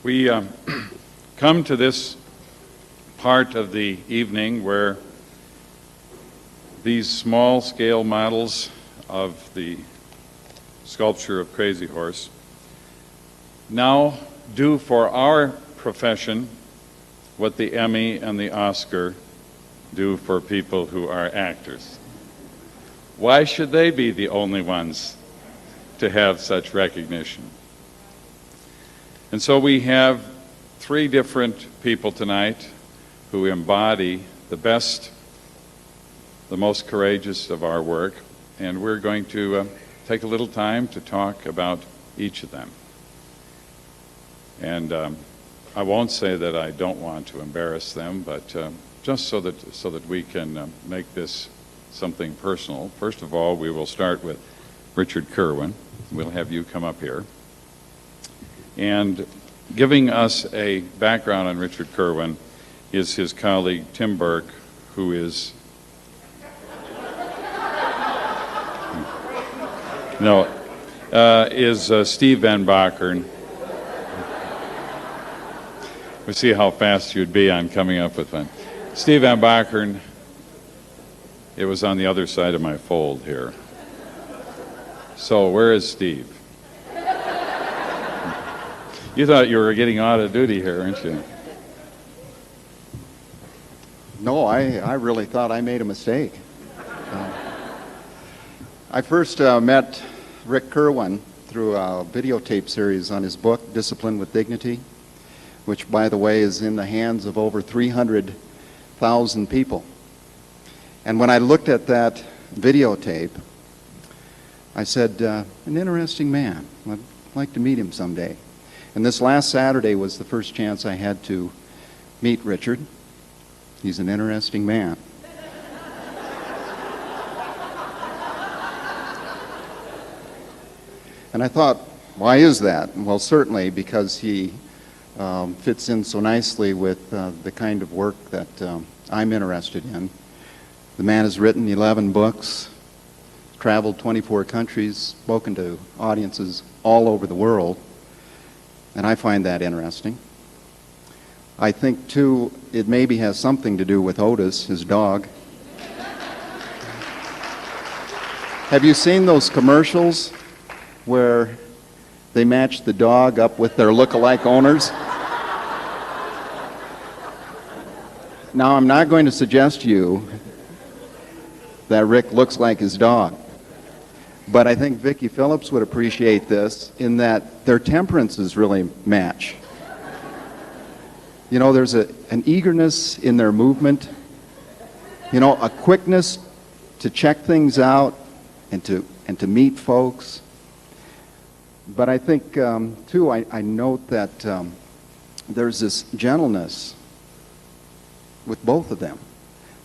We come to this part of the evening where these small-scale models of the sculpture of Crazy Horse now do for our profession what the Emmy and the Oscar do for people who are actors. Why should they be the only ones to have such recognition? And so we have three different people tonight who embody the best, the most courageous of our work, and we're going to take a little time to talk about each of them. And I won't say that I don't want to embarrass them, but just so that we can make this something personal. First of all, we will start with Richard Curwin. We'll have you come up here. And giving us a background on Richard Curwin is his colleague Tim Burke, who is Steve Van Bachern. We see how fast you'd be on coming up with one. Steve Van Bachern, it was on the other side of my fold here. So where is Steve? You thought you were getting out of duty here, aren't you? No, I really thought I made a mistake. I first met Rick Curwin through a videotape series on his book, Discipline with Dignity, which, by the way, is in the hands of over 300,000 people. And when I looked at that videotape, I said, an interesting man. I'd like to meet him someday. And this last Saturday was the first chance I had to meet Richard. He's an interesting man. And I thought, why is that? Well, certainly because he fits in so nicely with the kind of work that I'm interested in. The man has written 11 books, traveled 24 countries, spoken to audiences all over the world, and I find that interesting. I think, too, it maybe has something to do with Otis, his dog. Have you seen those commercials where they match the dog up with their look-alike owners? Now, I'm not going to suggest to you that Rick looks like his dog, but I think Vicki Phillips would appreciate this in that their temperances really match. You know, there's an eagerness in their movement, you know, a quickness to check things out and to meet folks. But I think, too, I note that there's this gentleness with both of them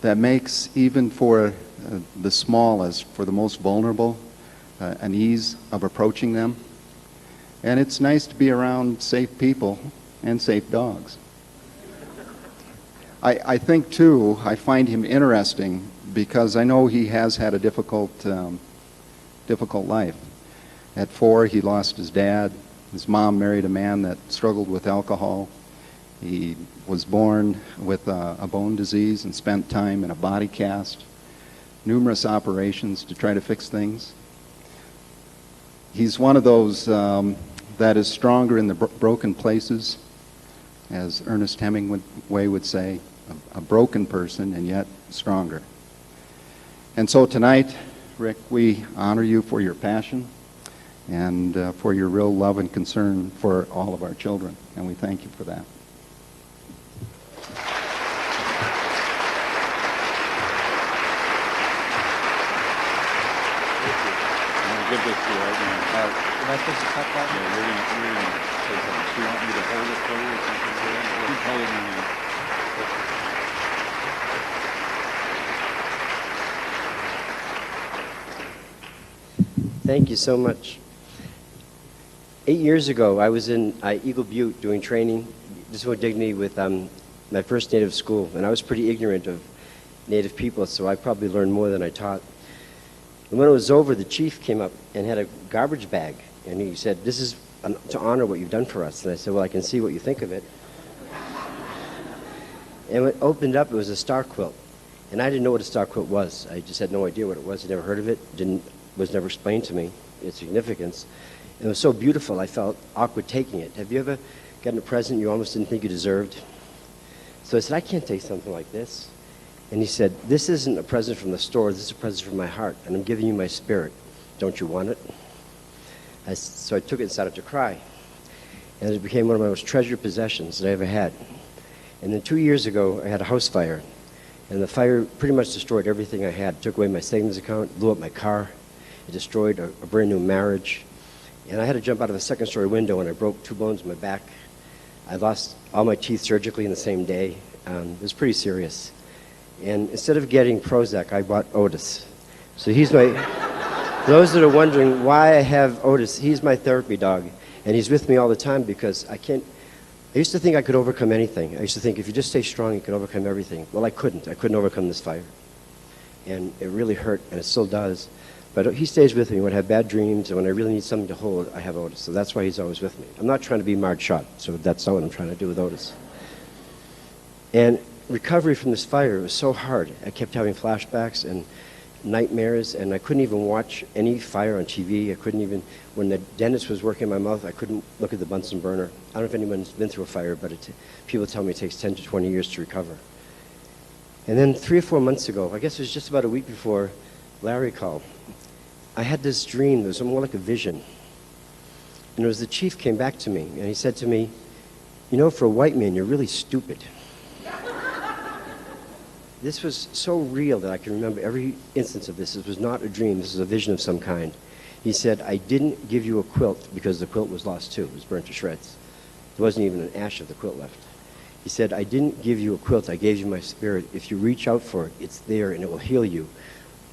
that makes, even for the smallest, for the most vulnerable, an ease of approaching them. And it's nice to be around safe people and safe dogs. I think, too, I find him interesting because I know he has had a difficult life. At 4, he lost his dad. His mom married a man that struggled with alcohol. He was born with a bone disease and spent time in a body cast, numerous operations to try to fix things. He's one of those that is stronger in the broken places, as Ernest Hemingway would say, a broken person and yet stronger. And so tonight, Rick, we honor you for your passion and for your real love and concern for all of our children, and we thank you for that. Give this to you right now. Am I supposed to cut that? Yeah, you're gonna say something. Do you want me to hold it for you or something? Keep holding my hand. Thank you so much. 8 years ago, I was in Eagle Butte doing training, Discipline with Dignity, with my first Native school, and I was pretty ignorant of Native people, so I probably learned more than I taught. And when it was over, the chief came up and had a garbage bag, and he said, "This is to honor what you've done for us. And I said, well, I can see what you think of it. And when it opened up, it was a star quilt. And I didn't know what a star quilt was. I just had no idea what it was. I'd never heard of it. Was never explained to me its significance. And it was so beautiful, I felt awkward taking it. Have you ever gotten a present you almost didn't think you deserved? So I said, I can't take something like this. And he said, this isn't a present from the store. This is a present from my heart. And I'm giving you my spirit. Don't you want it? So I took it and started to cry. And it became one of my most treasured possessions that I ever had. And then 2 years ago, I had a house fire. And the fire pretty much destroyed everything I had. It took away my savings account, blew up my car. It destroyed a brand new marriage. And I had to jump out of a second-story window, and I broke 2 bones in my back. I lost all my teeth surgically in the same day. It was pretty serious. And instead of getting Prozac, I bought Otis. So he's my... Those that are wondering why I have Otis, he's my therapy dog. And he's with me all the time because I used to think I could overcome anything. I used to think if you just stay strong, you can overcome everything. Well, I couldn't. I couldn't overcome this fire. And it really hurt, and it still does. But he stays with me when I have bad dreams, and when I really need something to hold, I have Otis. So that's why he's always with me. I'm not trying to be Marge Schott, so that's not what I'm trying to do with Otis. And recovery from this fire was so hard. I kept having flashbacks and nightmares, and I couldn't even watch any fire on TV. I couldn't even, when the dentist was working in my mouth, I couldn't look at the Bunsen burner. I don't know if anyone's been through a fire, but people tell me it takes 10 to 20 years to recover. And then 3 or 4 months ago, I guess it was just about a week before Larry called, I had this dream. It was more like a vision. And it was the chief came back to me, and he said to me, you know, for a white man, you're really stupid. This was so real that I can remember every instance of this. This was not a dream. This was a vision of some kind. He said, I didn't give you a quilt because the quilt was lost too. It was burnt to shreds. There wasn't even an ash of the quilt left. He said, I didn't give you a quilt. I gave you my spirit. If you reach out for it, it's there and it will heal you.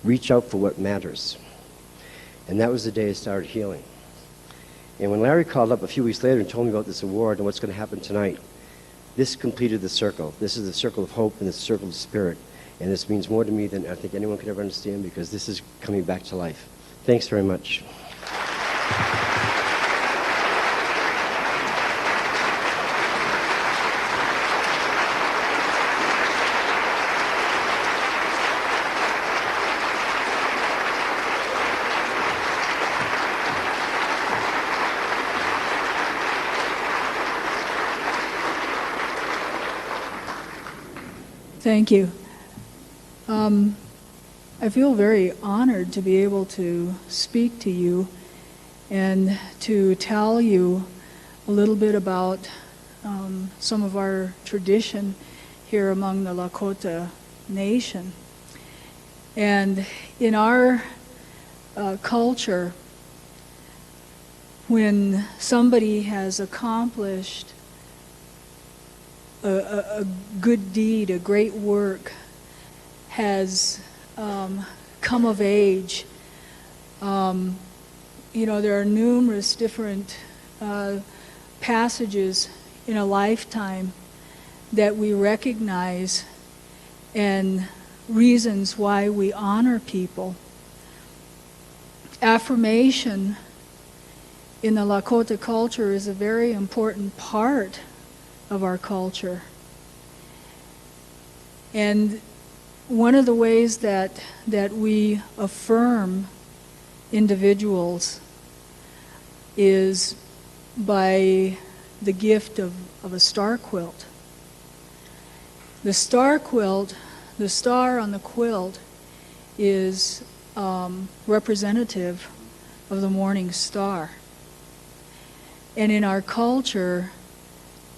Reach out for what matters. And that was the day I started healing. And when Larry called up a few weeks later and told me about this award and what's going to happen tonight, this completed the circle. This is the circle of hope and the circle of spirit. And this means more to me than I think anyone could ever understand because this is coming back to life. Thanks very much. Thank you. I feel very honored to be able to speak to you and to tell you a little bit about some of our tradition here among the Lakota Nation. And in our culture, when somebody has accomplished a good deed, a great work, has come of age. There are numerous different passages in a lifetime that we recognize and reasons why we honor people. Affirmation in the Lakota culture is a very important part of our culture. And one of the ways that we affirm individuals is by the gift of a star quilt. The star quilt, the star on the quilt, is representative of the morning star. And in our culture,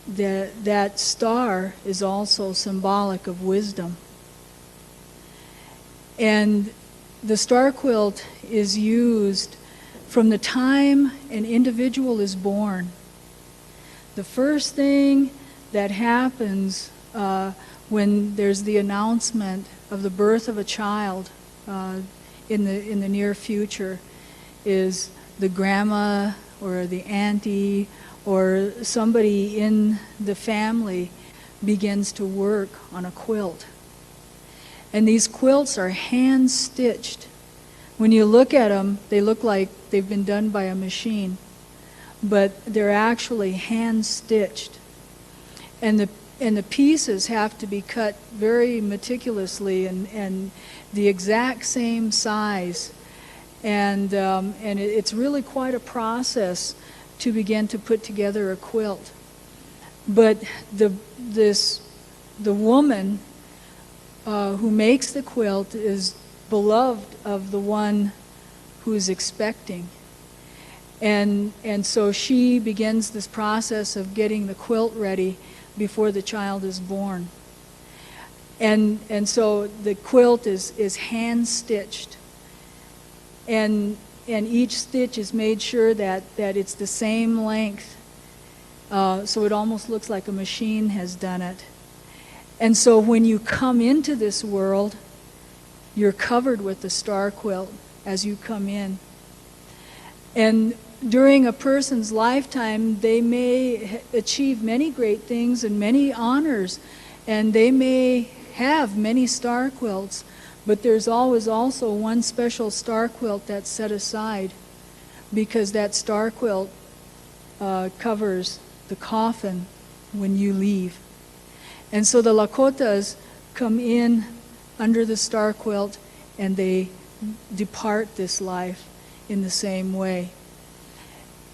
that star is also symbolic of wisdom. And the star quilt is used from the time an individual is born. The first thing that happens when there's the announcement of the birth of a child in the near future is the grandma or the auntie or somebody in the family begins to work on a quilt. And these quilts are hand-stitched. When you look at them, they look like they've been done by a machine. but they're actually hand-stitched. And the pieces have to be cut very meticulously and the exact same size. And it's really quite a process to begin to put together a quilt. But the woman who makes the quilt is beloved of the one who is expecting. And so she begins this process of getting the quilt ready before the child is born. And so the quilt is hand-stitched. And each stitch is made sure that it's the same length, so it almost looks like a machine has done it. And so when you come into this world, you're covered with the star quilt as you come in. And during a person's lifetime, they may achieve many great things and many honors, and they may have many star quilts, but there's always also one special star quilt that's set aside, because that star quilt covers the coffin when you leave. And so the Lakotas come in under the star quilt and they depart this life in the same way.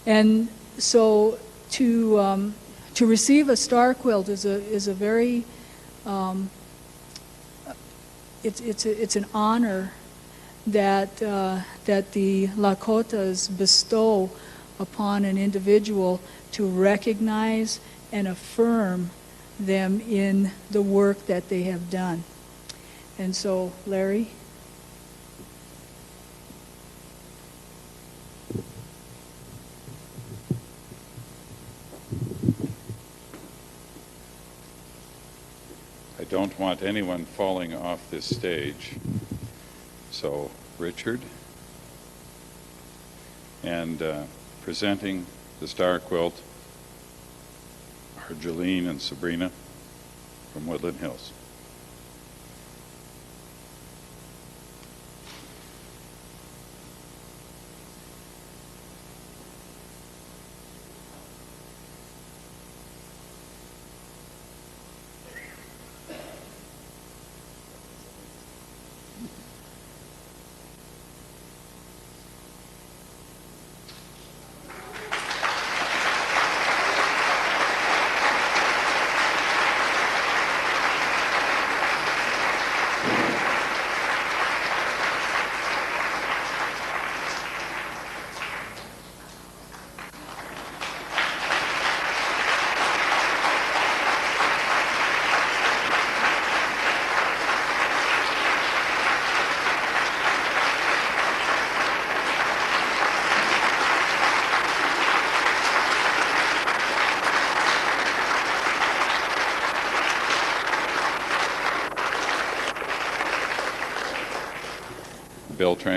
And so to receive a star quilt is a very it's an honor that the Lakotas bestow upon an individual to recognize and affirm them in the work that they have done. And so, Larry? I don't want anyone falling off this stage. So, Richard, and presenting the star quilt are Jolene and Sabrina from Woodland Hills. Bill Tran.